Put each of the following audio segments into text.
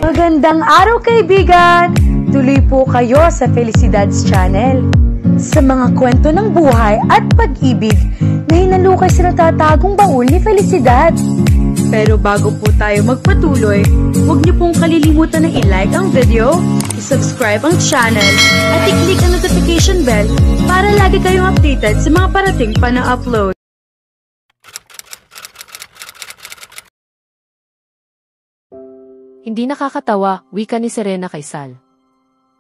Magandang araw kaibigan! Tuloy po kayo sa Felicidad's Channel. Sa mga kwento ng buhay at pag-ibig na hinalukay sa natatagong baul ni Felicidad. Pero bago po tayo magpatuloy, huwag niyo pong kalilimutan na i-like ang video, i-subscribe ang channel, at i-click ang notification bell para lagi kayong updated sa mga parating pa na upload. Hindi nakakatawa, wika ni Serena kay Sal.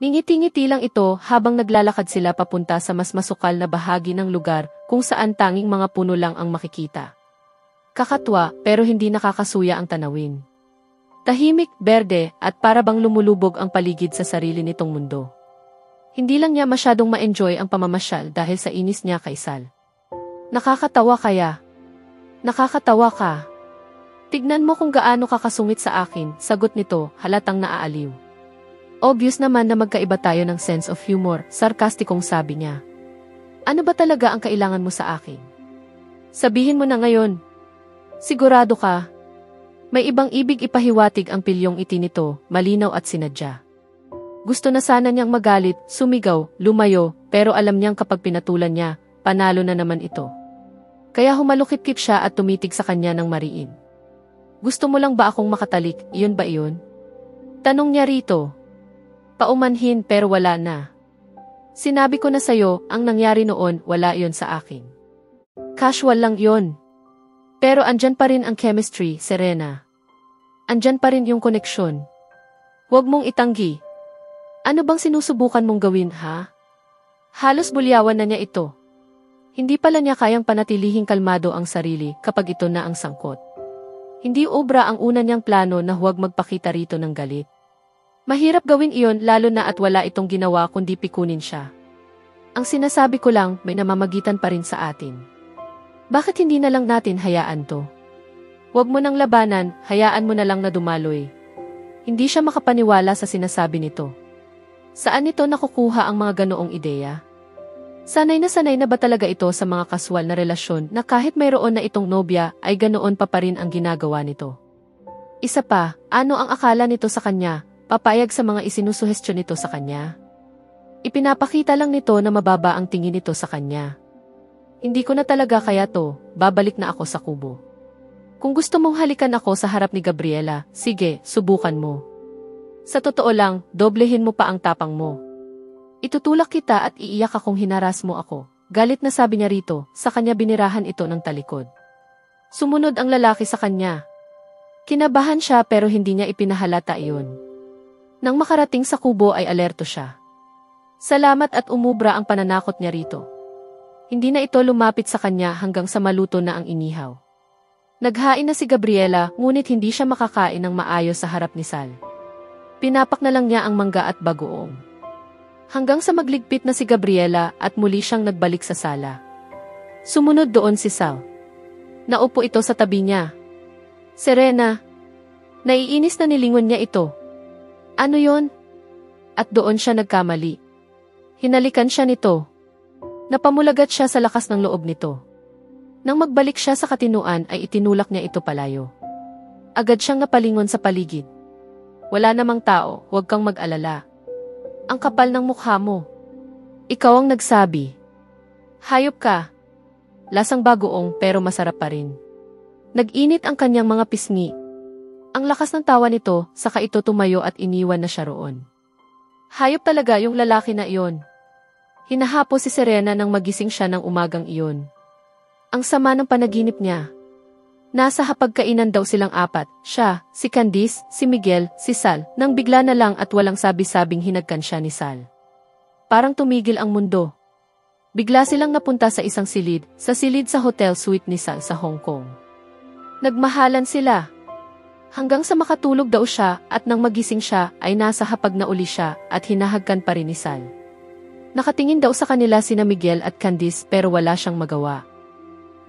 Ningiti-ngiti lang ito habang naglalakad sila papunta sa mas masukal na bahagi ng lugar kung saan tanging mga puno lang ang makikita. Kakatwa pero hindi nakakasuya ang tanawin. Tahimik, berde at para bang lumulubog ang paligid sa sarili nitong mundo. Hindi lang niya masyadong ma-enjoy ang pamamasyal dahil sa inis niya kay Sal. Nakakatawa kaya? Nakakatawa ka? Tignan mo kung gaano kakasungit sa akin, sagot nito, halatang naaaliw. Obvious naman na magkaiba tayo ng sense of humor, sarkastikong sabi niya. Ano ba talaga ang kailangan mo sa akin? Sabihin mo na ngayon. Sigurado ka? May ibang ibig ipahiwatig ang pilyong iti nito, malinaw at sinadya. Gusto na sana niyang magalit, sumigaw, lumayo, pero alam niyang kapag pinatulan niya, panalo na naman ito. Kaya humalukit-kit siya at tumitig sa kanya ng mariin. Gusto mo lang ba akong makatalik, iyon ba iyon? Tanong niya rito. Paumanhin pero wala na. Sinabi ko na sa'yo, ang nangyari noon, wala iyon sa akin. Casual lang iyon. Pero andyan pa rin ang chemistry, Serena. Andyan pa rin yung koneksyon. Huwag mong itanggi. Ano bang sinusubukan mong gawin, ha? Halos bulyawan na niya ito. Hindi pala niya kayang panatilihing kalmado ang sarili kapag ito na ang sangkot. Hindi obra ang una niyang plano na huwag magpakita rito ng galit. Mahirap gawin iyon lalo na at wala itong ginawa kundi pikunin siya. Ang sinasabi ko lang, may namamagitan pa rin sa atin. Bakit hindi na lang natin hayaan to? Huwag mo nang labanan, hayaan mo na lang na dumaloy. Hindi siya makapaniwala sa sinasabi nito. Saan nito nakukuha ang mga ganoong ideya? Sanay na ba talaga ito sa mga kaswal na relasyon na kahit mayroon na itong nobya ay ganoon pa rin ang ginagawa nito? Isa pa, ano ang akala nito sa kanya, papayag sa mga isinusuhestyon nito sa kanya? Ipinapakita lang nito na mababa ang tingin nito sa kanya. Hindi ko na talaga kaya to, babalik na ako sa kubo. Kung gusto mong halikan ako sa harap ni Gabriela, sige, subukan mo. Sa totoo lang, doblehin mo pa ang tapang mo. Itutulak kita at iiyak akong hinaras mo ako. Galit na sabi niya rito, sa kanya binirahan ito ng talikod. Sumunod ang lalaki sa kanya. Kinabahan siya pero hindi niya ipinahalata iyon. Nang makarating sa kubo ay alerto siya. Salamat at umubra ang pananakot niya rito. Hindi na ito lumapit sa kanya hanggang sa maluto na ang inihaw. Naghain na si Gabriela ngunit hindi siya makakain ng maayos sa harap ni Sal. Pinapak na lang niya ang mangga at bagoong. Hanggang sa magligpit na si Gabriela at muli siyang nagbalik sa sala. Sumunod doon si Sal. Naupo ito sa tabi niya. Serena. Naiinis na nilingon niya ito. Ano yon? At doon siya nagkamali. Hinalikan siya nito. Napamulagat siya sa lakas ng loob nito. Nang magbalik siya sa katinuan ay itinulak niya ito palayo. Agad siyang napalingon sa paligid. Wala namang tao, huwag kang mag-alala. Ang kapal ng mukha mo. Ikaw ang nagsabi. Hayop ka. Lasang bagoong pero masarap pa rin. Nag-init ang kanyang mga pisngi. Ang lakas ng tawa nito, saka ito tumayo at iniwan na siya roon. Hayop talaga yung lalaki na iyon. Hinahapo si Serena nang magising siya ng umagang iyon. Ang sama ng panaginip niya. Nasa hapagkainan daw silang apat, siya, si Candice, si Miguel, si Sal, nang bigla na lang at walang sabi-sabing hinagkan siya ni Sal. Parang tumigil ang mundo. Bigla silang napunta sa isang silid, sa silid sa hotel suite ni Sal sa Hong Kong. Nagmahalan sila. Hanggang sa makatulog daw siya at nang magising siya ay nasa hapag na uli siya at hinahagkan pa rin ni Sal. Nakatingin daw sa kanila sina Miguel at Candice pero wala siyang magawa.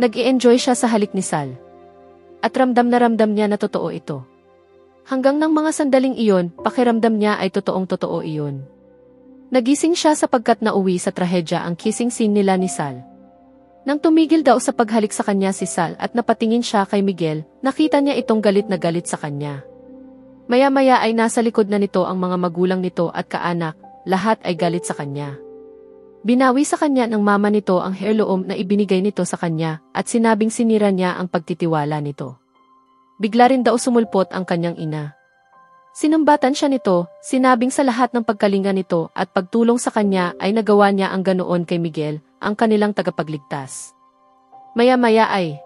Nag-i-enjoy siya sa halik ni Sal. At ramdam na ramdam niya na totoo ito. Hanggang ng mga sandaling iyon, pakiramdam niya ay totoong-totoo iyon. Nagising siya sapagkat nauwi sa trahedya ang kissing scene nila ni Sal. Nang tumigil daw sa paghalik sa kanya si Sal at napatingin siya kay Miguel, nakita niya itong galit na galit sa kanya. Maya-maya ay nasa likod na nito ang mga magulang nito at kaanak, lahat ay galit sa kanya. Binawi sa kanya ng mama nito ang heirloom na ibinigay nito sa kanya at sinabing sinira niya ang pagtitiwala nito. Bigla rin daw sumulpot ang kanyang ina. Sinumbatan siya nito, sinabing sa lahat ng pagkalinga nito at pagtulong sa kanya ay nagawa niya ang ganoon kay Miguel, ang kanilang tagapagligtas. Maya-maya ay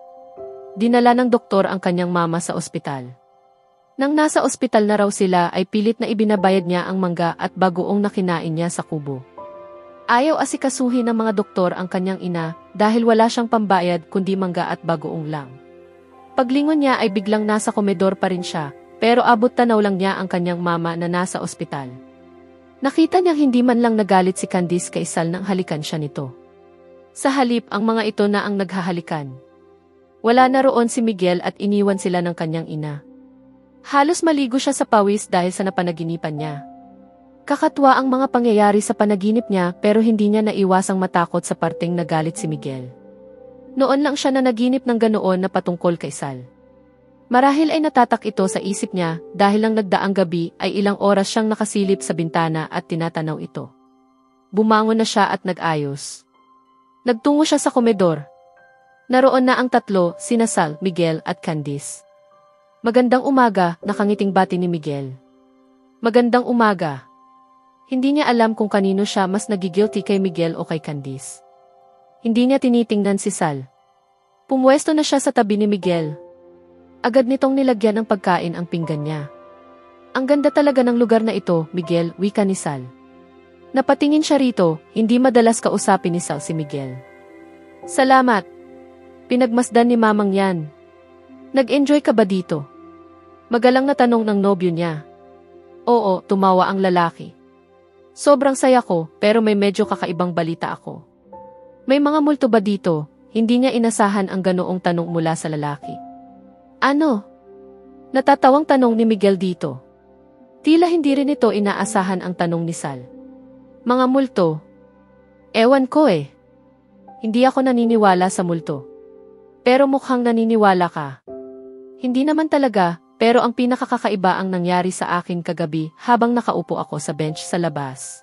dinala ng doktor ang kanyang mama sa ospital. Nang nasa ospital na raw sila ay pilit na ibinabayad niya ang mangga at bagoong na kinain niya sa kubo. Ayaw asikasuhin ng mga doktor ang kanyang ina dahil wala siyang pambayad kundi mangga at bagoong lang. Paglingon niya ay biglang nasa komedor pa rin siya. Pero abot tanaw lang niya ang kanyang mama na nasa ospital. Nakita niyang hindi man lang nagalit si Candice kay Sal nang halikan siya nito. Sa halip ang mga ito na ang naghahalikan. Wala na roon si Miguel at iniwan sila ng kanyang ina. Halos maligo siya sa pawis dahil sa napanaginipan niya. Kakatwa ang mga pangyayari sa panaginip niya pero hindi niya naiwasang matakot sa parteng nagalit si Miguel. Noon lang siya nanaginip ng ganoon na patungkol kay Sal. Marahil ay natatak ito sa isip niya dahil lang nagdaang gabi ay ilang oras siyang nakasilip sa bintana at tinatanaw ito. Bumangon na siya at nag-ayos. Nagtungo siya sa komedor. Naroon na ang tatlo, sina Sal, Miguel at Candice. Magandang umaga, nakangiting bati ni Miguel. Magandang umaga. Hindi niya alam kung kanino siya mas nagigilty kay Miguel o kay Candice. Hindi niya tinitingnan si Sal. Pumwesto na siya sa tabi ni Miguel. Agad nitong nilagyan ng pagkain ang pinggan niya. Ang ganda talaga ng lugar na ito, Miguel, wika ni Sal. Napatingin siya rito, hindi madalas kausapin ni Sal si Miguel. Salamat. Pinagmasdan ni mamang yan. Nag-enjoy ka ba dito? Magalang na tanong ng nobyo niya. Oo, tumawa ang lalaki. Sobrang saya ko, pero may medyo kakaibang balita ako. May mga multo ba dito? Hindi niya inasahan ang ganoong tanong mula sa lalaki. Ano? Natatawang tanong ni Miguel dito. Tila hindi rin ito inaasahan ang tanong ni Sal. Mga multo? Ewan ko eh. Hindi ako naniniwala sa multo. Pero mukhang naniniwala ka. Hindi naman talaga, pero ang pinakakakaiba ang nangyari sa akin kagabi habang nakaupo ako sa bench sa labas.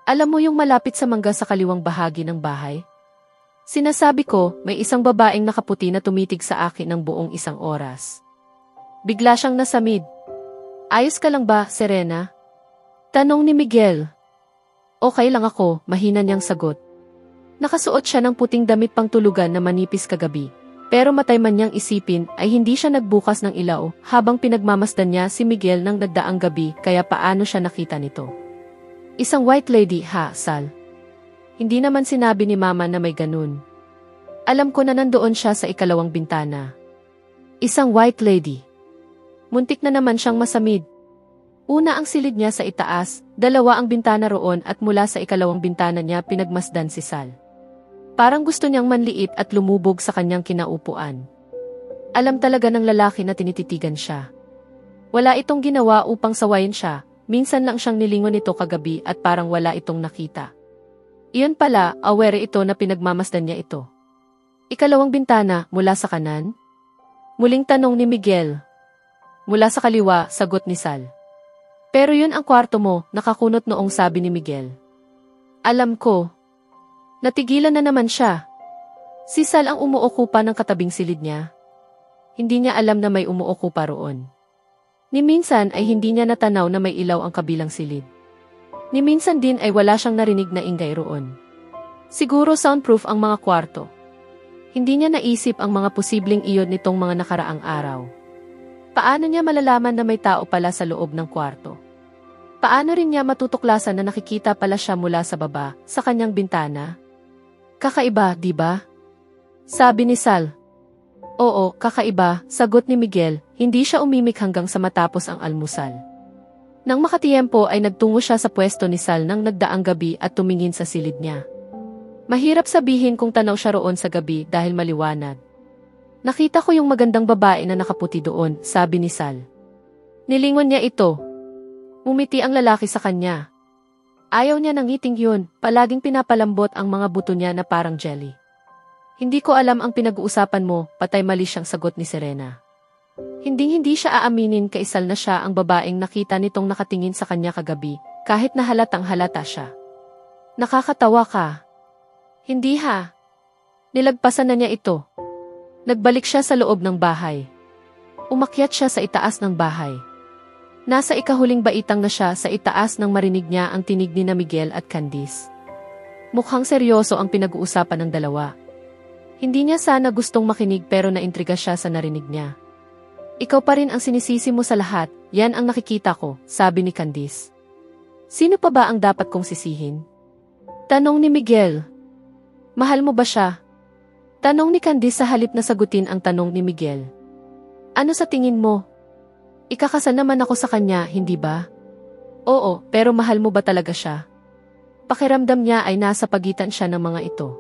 Alam mo yung malapit sa mangga sa kaliwang bahagi ng bahay? Sinasabi ko, may isang babaeng nakaputi na tumitig sa akin ng buong isang oras. Bigla siyang nasamid. Ayos ka lang ba, Serena? Tanong ni Miguel. Okay lang ako, mahina niyang sagot. Nakasuot siya ng puting damit pang tulugan na manipis kagabi. Pero matay man niyang isipin ay hindi siya nagbukas ng ilaw habang pinagmamasdan niya si Miguel ng nagdaang gabi kaya paano siya nakita nito. Isang white lady, ha, Sal? Hindi naman sinabi ni Mama na may ganun. Alam ko na nandoon siya sa ikalawang bintana. Isang white lady. Muntik na naman siyang masamid. Una ang silid niya sa itaas, dalawa ang bintana roon at mula sa ikalawang bintana niya pinagmasdan si Sal. Parang gusto niyang manliit at lumubog sa kanyang kinaupuan. Alam talaga ng lalaki na tinititigan siya. Wala itong ginawa upang sawayin siya, minsan lang siyang nilingon nito kagabi at parang wala itong nakita. Iyon pala, aware ito na pinagmamasdan niya ito. Ikalawang bintana, mula sa kanan? Muling tanong ni Miguel. Mula sa kaliwa, sagot ni Sal. Pero yun ang kwarto mo, nakakunot noong sabi ni Miguel. Alam ko. Natigilan na naman siya. Si Sal ang umuokupa ng katabing silid niya. Hindi niya alam na may umuokupa roon. Ni minsan ay hindi niya natanaw na may ilaw ang kabilang silid. Ni minsan din ay wala siyang narinig na ingay roon. Siguro soundproof ang mga kwarto. Hindi niya naisip ang mga posibleng iyon nitong mga nakaraang araw. Paano niya malalaman na may tao pala sa loob ng kwarto? Paano rin niya matutuklasan na nakikita pala siya mula sa baba, sa kanyang bintana? Kakaiba, di ba? Sabi ni Sal. Oo, kakaiba, sagot ni Miguel, hindi siya umimik hanggang sa matapos ang almusal. Nang makatiyempo ay nagtungo siya sa pwesto ni Sal nang nagdaang gabi at tumingin sa silid niya. Mahirap sabihin kung tanaw siya roon sa gabi dahil maliwanag. Nakita ko yung magandang babae na nakaputi doon, sabi ni Sal. Nilingon niya ito. Umiti ang lalaki sa kanya. Ayaw niya ng ngiting yun, palaging pinapalambot ang mga buto niya na parang jelly. Hindi ko alam ang pinag-uusapan mo, patay mali siyang sagot ni Serena. Hindi siya aaminin kay Sal na siya ang babaeng nakita nitong nakatingin sa kanya kagabi, kahit na halatang halata siya. Nakakatawa ka. Hindi ha. Nilagpasan na niya ito. Nagbalik siya sa loob ng bahay. Umakyat siya sa itaas ng bahay. Nasa ikahuling baitang na siya sa itaas nang marinig niya ang tinig ni na Miguel at Candice. Mukhang seryoso ang pinag-uusapan ng dalawa. Hindi niya sana gustong makinig pero naintriga siya sa narinig niya. Ikaw pa rin ang sinisisi mo sa lahat, yan ang nakikita ko, sabi ni Candice. Sino pa ba ang dapat kong sisihin? Tanong ni Miguel. Mahal mo ba siya? Tanong ni Candice sa halip na sagutin ang tanong ni Miguel. Ano sa tingin mo? Ikakasal naman ako sa kanya, hindi ba? Oo, pero mahal mo ba talaga siya? Pakiramdam niya ay nasa pagitan siya ng mga ito.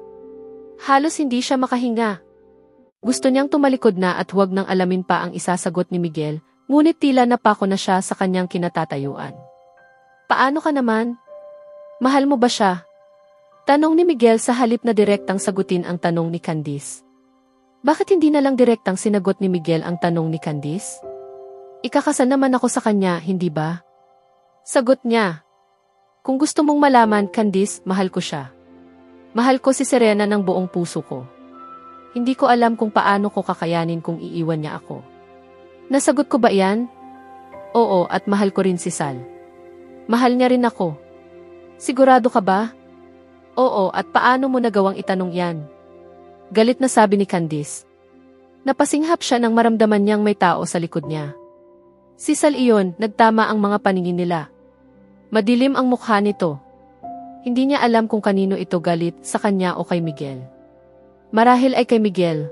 Halos hindi siya makahinga. Gusto niyang tumalikod na at huwag nang alamin pa ang isasagot ni Miguel, ngunit tila napako na siya sa kanyang kinatatayuan. Paano ka naman? Mahal mo ba siya? Tanong ni Miguel sa halip na direktang sagutin ang tanong ni Candice. Bakit hindi na lang direktang sinagot ni Miguel ang tanong ni Candice? Ikakasal naman ako sa kanya, hindi ba? Sagot niya. Kung gusto mong malaman, Candice, mahal ko siya. Mahal ko si Serena ng buong puso ko. Hindi ko alam kung paano ko kakayanin kung iiwan niya ako. Nasagot ko ba yan? Oo, at mahal ko rin si Sal. Mahal niya rin ako. Sigurado ka ba? Oo, at paano mo nagawang itanong yan? Galit na sabi ni Candice. Napasinghap siya nang maramdaman niyang may tao sa likod niya. Si Sal iyon, nagtama ang mga paningin nila. Madilim ang mukha nito. Hindi niya alam kung kanino ito galit, sa kanya o kay Miguel. Marahil ay kay Miguel.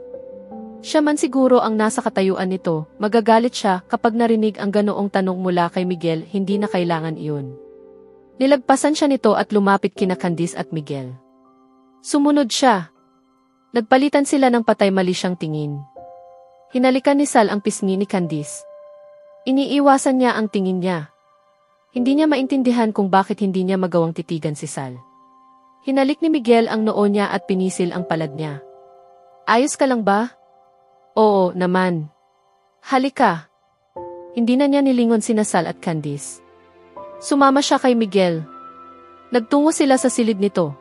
Siya man siguro ang nasa katayuan nito, magagalit siya kapag narinig ang ganoong tanong mula kay Miguel, hindi na kailangan iyon. Nilagpasan siya nito at lumapit kina Candice at Miguel. Sumunod siya. Nagpalitan sila ng patay mali siyang tingin. Hinalikan ni Sal ang pisngi ni Candice. Iniiwasan niya ang tingin niya. Hindi niya maintindihan kung bakit hindi niya magawang titigan si Sal. Hinalik ni Miguel ang noo niya at pinisil ang palad niya. Ayos ka lang ba? Oo, naman. Halika. Hindi na niya nilingon sina Sal at Candice. Sumama siya kay Miguel. Nagtungo sila sa silid nito.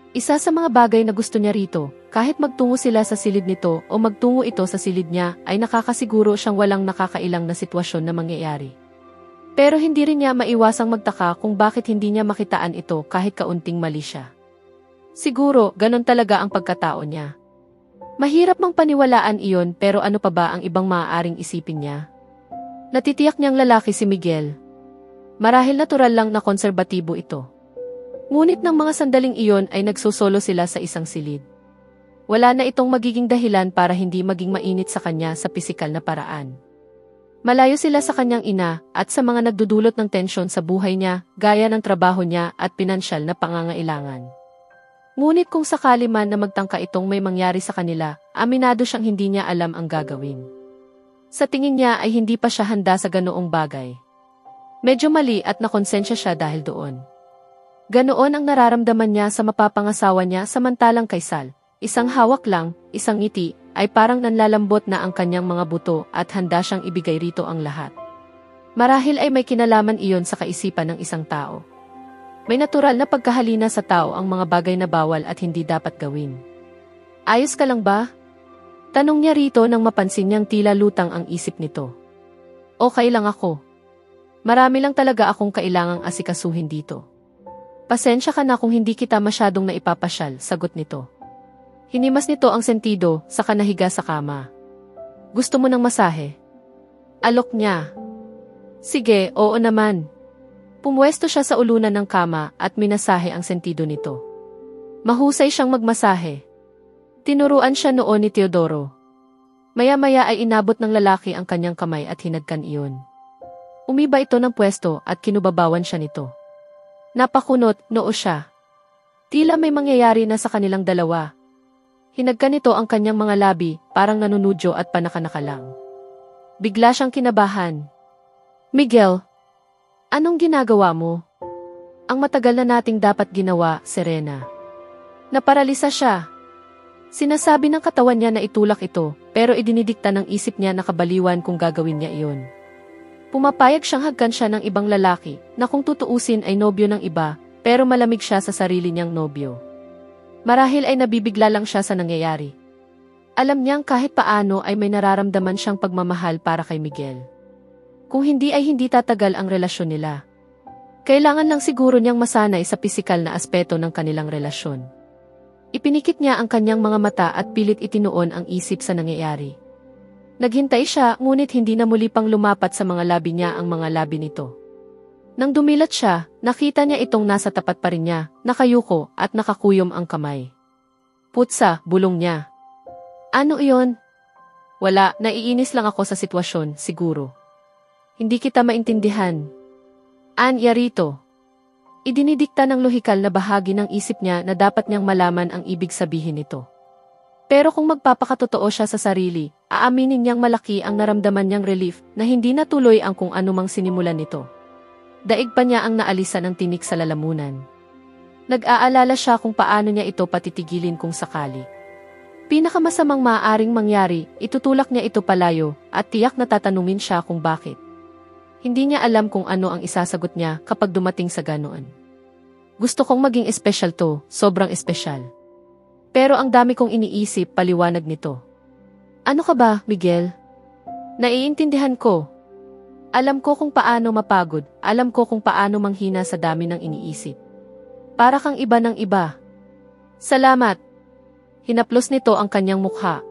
Isa sa mga bagay na gusto niya rito, kahit magtungo sila sa silid nito o magtungo ito sa silid niya, ay nakakasiguro siyang walang nakakailang na sitwasyon na mangyayari. Pero hindi rin niya maiwasang magtaka kung bakit hindi niya makitaan ito kahit kaunting mali siya. Siguro, ganon talaga ang pagkatao niya. Mahirap mang paniwalaan iyon pero ano pa ba ang ibang maaaring isipin niya? Natitiyak niyang lalaki si Miguel. Marahil natural lang na konserbatibo ito. Ngunit ng mga sandaling iyon ay nagsusolo sila sa isang silid. Wala na itong magiging dahilan para hindi maging mainit sa kanya sa pisikal na paraan. Malayo sila sa kanyang ina at sa mga nagdudulot ng tensyon sa buhay niya, gaya ng trabaho niya at pinansyal na pangangailangan. Ngunit kung sakali man na magtangka itong may mangyari sa kanila, aminado siyang hindi niya alam ang gagawin. Sa tingin niya ay hindi pa siya handa sa ganoong bagay. Medyo mali at nakonsensya siya dahil doon. Ganoon ang nararamdaman niya sa mapapangasawa niya samantalang kay Sal. Isang hawak lang, isang ngiti, ay parang nanlalambot na ang kanyang mga buto at handa siyang ibigay rito ang lahat. Marahil ay may kinalaman iyon sa kaisipan ng isang tao. May natural na pagkahalina sa tao ang mga bagay na bawal at hindi dapat gawin. Ayos ka lang ba? Tanong niya rito nang mapansin niyang tila lutang ang isip nito. Okay lang ako. Marami lang talaga akong kailangang asikasuhin dito. Pasensya ka na kung hindi kita masyadong naipapasyal, sagot nito. Hinimas nito ang sentido, saka nahiga sa kama. Gusto mo ng masahe? Alok niya. Sige, oo naman. Pumwesto siya sa ulunan ng kama at minasahe ang sentido nito. Mahusay siyang magmasahe. Tinuruan siya noon ni Teodoro. Maya-maya ay inabot ng lalaki ang kanyang kamay at hinadkan iyon. Umiba ito ng pwesto at kinubabawan siya nito. Napakunot, noo siya. Tila may mangyayari na sa kanilang dalawa. Hinagkan nito ang kanyang mga labi, parang nanunudyo at panakanaka lang. Bigla siyang kinabahan. Miguel, anong ginagawa mo? Ang matagal na nating dapat ginawa, Serena. Naparalisa siya. Sinasabi ng katawan niya na itulak ito, pero idinidikta ng isip niya na kabaliwan kung gagawin niya iyon. Pumapayag siyang hagkan siya ng ibang lalaki, na kung tutuusin ay nobyo ng iba, pero malamig siya sa sarili niyang nobyo. Marahil ay nabibigla lang siya sa nangyayari. Alam niyang kahit paano ay may nararamdaman siyang pagmamahal para kay Miguel. Kung hindi ay hindi tatagal ang relasyon nila. Kailangan lang siguro niyang masanay sa pisikal na aspeto ng kanilang relasyon. Ipinikit niya ang kanyang mga mata at pilit itinuon ang isip sa nangyayari. Naghintay siya ngunit hindi na muli pang lumapat sa mga labi niya ang mga labi nito. Nang dumilat siya, nakita niya itong nasa tapat pa rin niya, nakayuko at nakakuyom ang kamay. Putsa, bulong niya. Ano iyon? Wala, naiinis lang ako sa sitwasyon, siguro. Hindi kita maintindihan. Yarito. Idinidikta ng lohikal na bahagi ng isip niya na dapat niyang malaman ang ibig sabihin nito. Pero kung magpapakatotoo siya sa sarili, aaminin niyang malaki ang naramdaman niyang relief na hindi natuloy ang kung anumang sinimulan nito. Daig pa niya ang naalisan ng tinik sa lalamunan. Nag-aalala siya kung paano niya ito patitigilin kung sakali. Pinakamasamang maaaring mangyari, itutulak niya ito palayo at tiyak na tatanungin siya kung bakit. Hindi niya alam kung ano ang isasagot niya kapag dumating sa ganoon. Gusto kong maging espesyal to, sobrang espesyal. Pero ang dami kong iniisip, paliwanag nito. Ano ka ba, Miguel? Naiintindihan ko. Alam ko kung paano mapagod, alam ko kung paano manghina sa dami ng iniisip. Para kang iba ng iba. Salamat. Hinaplos nito ang kanyang mukha.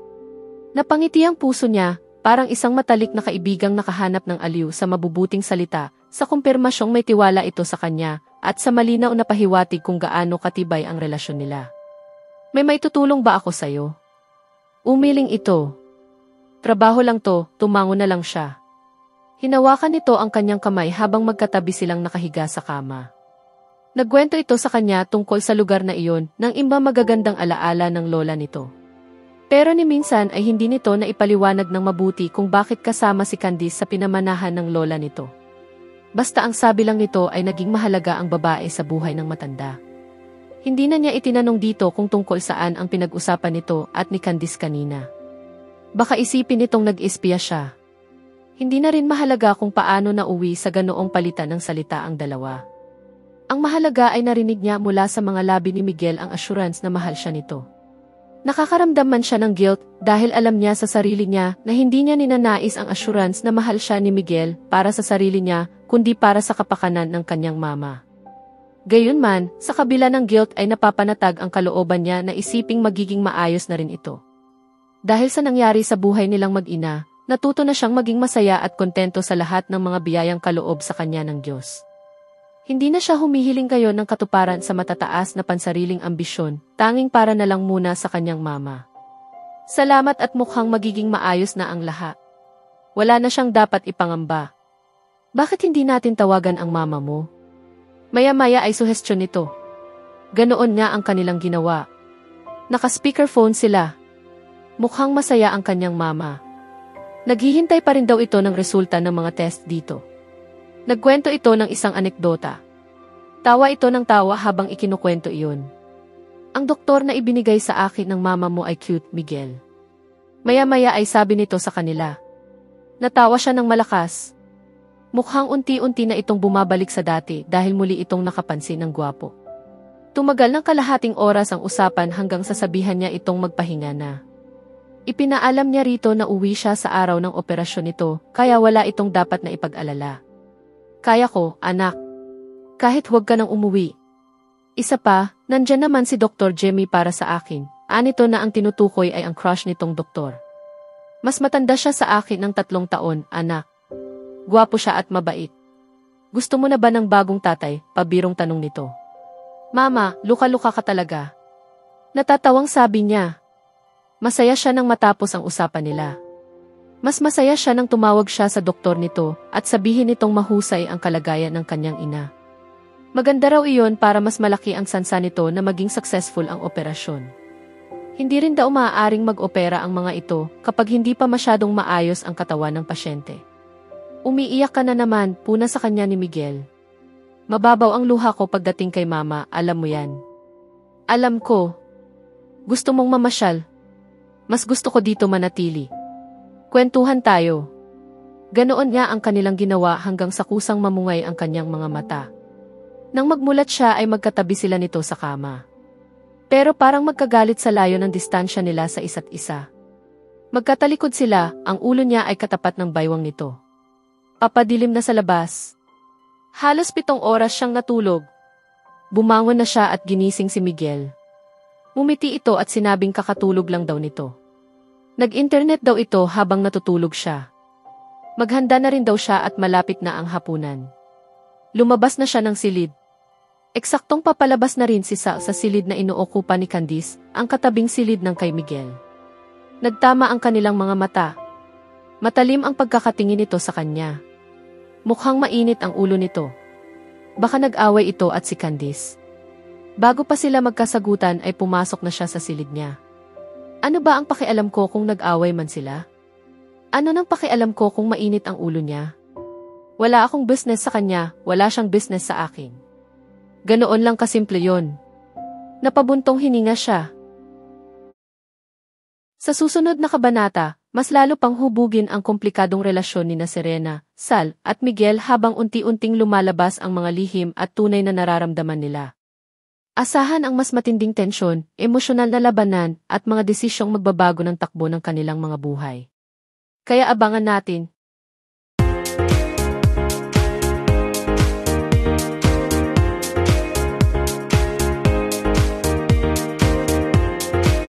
Napangiti ang puso niya, parang isang matalik na kaibigang nakahanap ng aliw sa mabubuting salita, sa kumpirmasyong may tiwala ito sa kanya, at sa malinaw na pahiwatig kung gaano katibay ang relasyon nila. May maitutulong ba ako sa'yo? Umiling ito. Trabaho lang to, tumango na lang siya. Hinawakan nito ang kanyang kamay habang magkatabi silang nakahiga sa kama. Nagkwento ito sa kanya tungkol sa lugar na iyon ng iba magagandang alaala ng lola nito. Pero ni minsan ay hindi nito na ipaliwanag ng mabuti kung bakit kasama si Candice sa pinamanahan ng lola nito. Basta ang sabi lang nito ay naging mahalaga ang babae sa buhay ng matanda. Hindi na niya itinanong dito kung tungkol saan ang pinag-usapan nito at ni Candice kanina. Baka isipin nitong nag-espiya siya. Hindi na rin mahalaga kung paano nauwi sa ganoong palitan ng salita ang dalawa. Ang mahalaga ay narinig niya mula sa mga labi ni Miguel ang assurance na mahal siya nito. Nakakaramdam man siya ng guilt dahil alam niya sa sarili niya na hindi niya ninanais ang assurance na mahal siya ni Miguel para sa sarili niya kundi para sa kapakanan ng kanyang mama. Gayunman, sa kabila ng guilt ay napapanatag ang kalooban niya na isiping magiging maayos na rin ito. Dahil sa nangyari sa buhay nilang mag-ina, natuto na siyang maging masaya at kontento sa lahat ng mga biyayang kaloob sa kanya ng Diyos. Hindi na siya humihiling ngayon ng katuparan sa matataas na pansariling ambisyon, tanging para na lang muna sa kanyang mama. Salamat at mukhang magiging maayos na ang lahat. Wala na siyang dapat ipangamba. Bakit hindi natin tawagan ang mama mo? Maya-maya ay suhestyon nito. Ganoon nga ang kanilang ginawa. Naka-speakerphone sila. Mukhang masaya ang kanyang mama. Naghihintay pa rin daw ito ng resulta ng mga test dito. Nagkwento ito ng isang anekdota. Tawa ito ng tawa habang ikinukwento iyon. Ang doktor na ibinigay sa akin ng mama mo ay cute, Miguel. Maya-maya ay sabi nito sa kanila. Natawa siya ng malakas. Mukhang unti-unti na itong bumabalik sa dati dahil muli itong nakapansin ng gwapo. Tumagal ng kalahating oras ang usapan hanggang sasabihan niya itong magpahinga na. Ipinaalam niya rito na uwi siya sa araw ng operasyon nito, kaya wala itong dapat na ipag-alala. Kaya ko, anak. Kahit huwag ka nang umuwi. Isa pa, nandyan naman si Dr. Jemmy para sa akin. Anito na ang tinutukoy ay ang crush nitong doktor. Mas matanda siya sa akin ng 3 taon, anak. Gwapo siya at mabait. Gusto mo na ba ng bagong tatay? Pabirong tanong nito. Mama, luka-luka ka talaga. Natatawang sabi niya. Masaya siya nang matapos ang usapan nila. Mas masaya siya nang tumawag siya sa doktor nito at sabihin nitong mahusay ang kalagayan ng kanyang ina. Maganda raw iyon para mas malaki ang sansa nito na maging successful ang operasyon. Hindi rin daw maaaring mag-opera ang mga ito kapag hindi pa masyadong maayos ang katawan ng pasyente. Umiiyak ka na naman, puna sa kanya ni Miguel. Mababaw ang luha ko pagdating kay mama, alam mo yan. Alam ko. Gusto mong mamasyal. Mas gusto ko dito manatili. Kwentuhan tayo. Ganoon nga ang kanilang ginawa hanggang sa kusang mamungay ang kanyang mga mata. Nang magmulat siya ay magkatabi sila nito sa kama. Pero parang magkagalit sa layo ng distansya nila sa isa't isa. Magkatalikod sila, ang ulo niya ay katapat ng baywang nito. Papadilim na sa labas. Halos 7 oras siyang natulog. Bumangon na siya at ginising si Miguel. Ngumiti ito at sinabing kakatulog lang daw nito. Nag-internet daw ito habang natutulog siya. Maghanda na rin daw siya at malapit na ang hapunan. Lumabas na siya ng silid. Eksaktong papalabas na rin si Sal sa silid na inuokupa ni Candice, ang katabing silid ng kay Miguel. Nagtama ang kanilang mga mata. Matalim ang pagkakatingin nito sa kanya. Mukhang mainit ang ulo nito. Baka nag-away ito at si Candice. Bago pa sila magkasagutan ay pumasok na siya sa silid niya. Ano ba ang pakialam ko kung nag-away man sila? Ano nang pakialam ko kung mainit ang ulo niya? Wala akong business sa kanya, wala siyang business sa akin. Ganoon lang kasimple yon. Napabuntong hininga siya. Sa susunod na kabanata, mas lalo pang hubugin ang komplikadong relasyon ni Serena, Sal, at Miguel habang unti-unting lumalabas ang mga lihim at tunay na nararamdaman nila. Asahan ang mas matinding tensyon, emosyonal na labanan, at mga desisyong magbabago ng takbo ng kanilang mga buhay. Kaya abangan natin,